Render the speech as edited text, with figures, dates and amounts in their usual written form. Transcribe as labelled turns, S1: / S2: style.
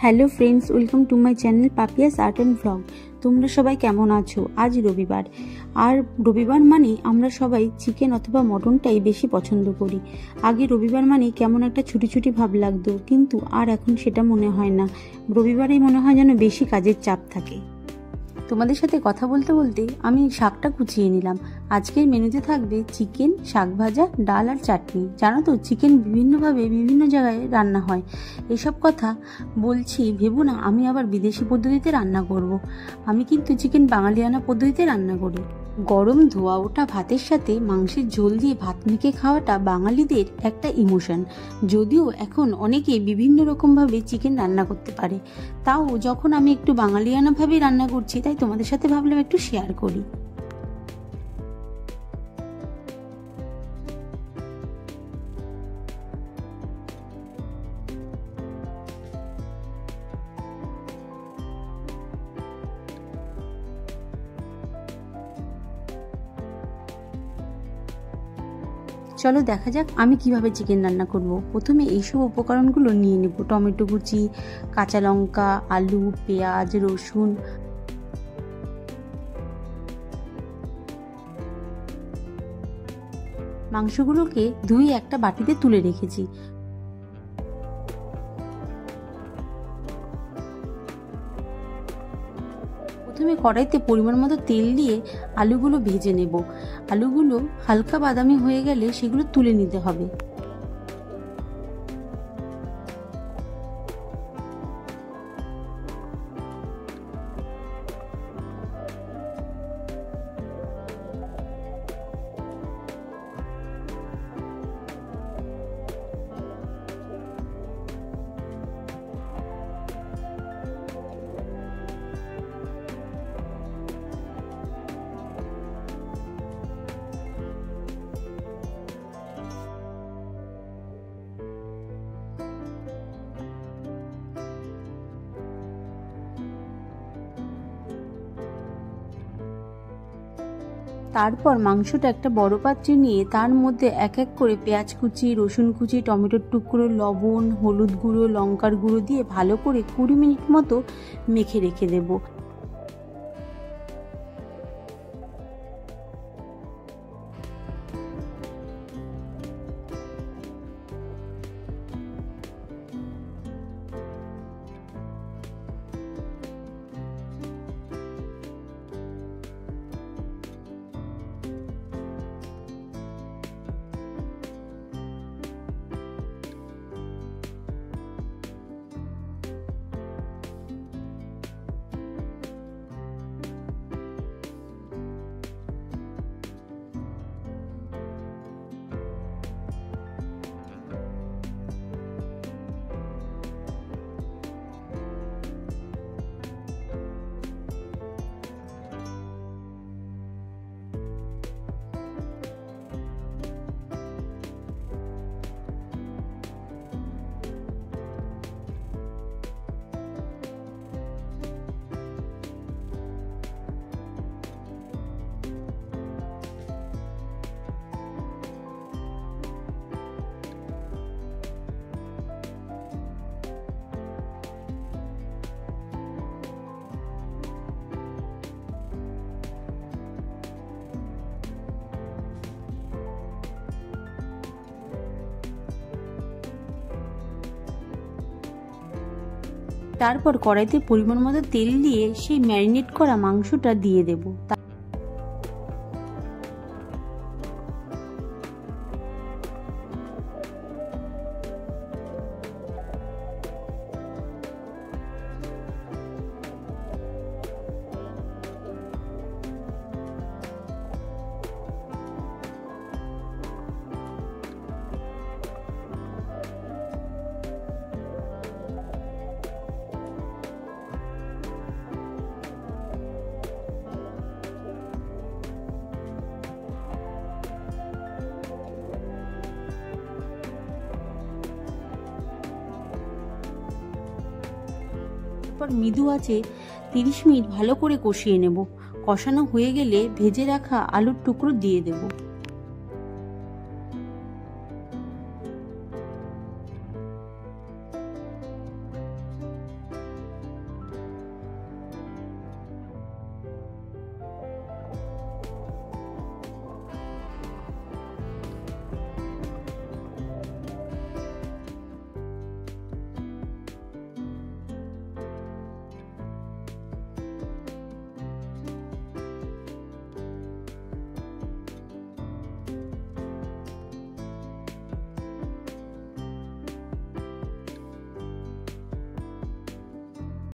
S1: Hello friends, welcome to my channel Papiya's art and vlog. তোমরা সবাই কেমন আছো? আজ রবিবার, আর রবিবার মানেই আমরা সবাই চিকেন অথবা মটনটাই বেশি পছন্দ করি। আগে রবিবার মানেই কেমন একটা ছুটি ছুটি ভাব লাগতো, কিন্তু আর এখন সেটা মনে হয় না। রবিবারেই মনে হয় যেন বেশি কাজের চাপ থাকে। তোমাদের সাথে কথা বলতে বলতে আমি শাকটা কুচিয়ে নিলাম। আজকের মেনুতে থাকবে চিকেন, শাক ভাজা, ডাল আর চাটনি। জানো তো, চিকেন বিভিন্নভাবে বিভিন্ন জায়গায় রান্না হয়। এসব কথা বলছি ভেবো না আমি আবার বিদেশি পদ্ধতিতে রান্না করব। আমি কিন্তু চিকেন বাঙালিয়ানা পদ্ধতিতে রান্না করি। গরম ধোয়া ওঠা ভাতের সাথে মাংসের ঝোল দিয়ে ভাত মেখে খাওয়াটা বাঙালিদের একটা ইমোশন। যদিও এখন অনেকে বিভিন্ন রকমভাবে চিকেন রান্না করতে পারে, তাও যখন আমি একটু বাঙালিয়ানাভাবে রান্না করছি, তাই তোমাদের সাথে ভাবলাম একটু শেয়ার করি। চলো দেখা যাক আমি কিভাবে চিকেন রান্না করব। প্রথমে এইসব উপকরণগুলো নিয়ে নেব: টমেটো কুচি, কাঁচা লঙ্কা, আলু, পেঁয়াজ, রসুন। মাংসগুলোকে ধুয়ে একটা বাটিতে তুলে রেখেছি। প্রথমে কড়াইতে পরিমাণ মতো তেল দিয়ে আলুগুলো ভেজে নেব। আলুগুলো হালকা বাদামি হয়ে গেলে সেগুলো তুলে নিতে হবে। তারপর মাংসটা একটা বড় পাত্রে নিয়ে তার মধ্যে এক এক করে পেঁয়াজ কুচি, রসুন কুচি, টমেটোর টুকরো, লবণ, হলুদ গুঁড়ো, লঙ্কার গুঁড়ো দিয়ে ভালো করে 20 মিনিট মতো মেখে রেখে দেবো। তারপর কড়াইতে পরিমাণ মতো তেল দিয়ে সেই ম্যারিনেট করা মাংসটা দিয়ে দেবো। তারপর মৃদু আঁচে 30 মিনিট ভালো করে কষিয়ে নেব। কষানো হয়ে গেলে ভেজে রাখা আলুর টুকরো দিয়ে দেব।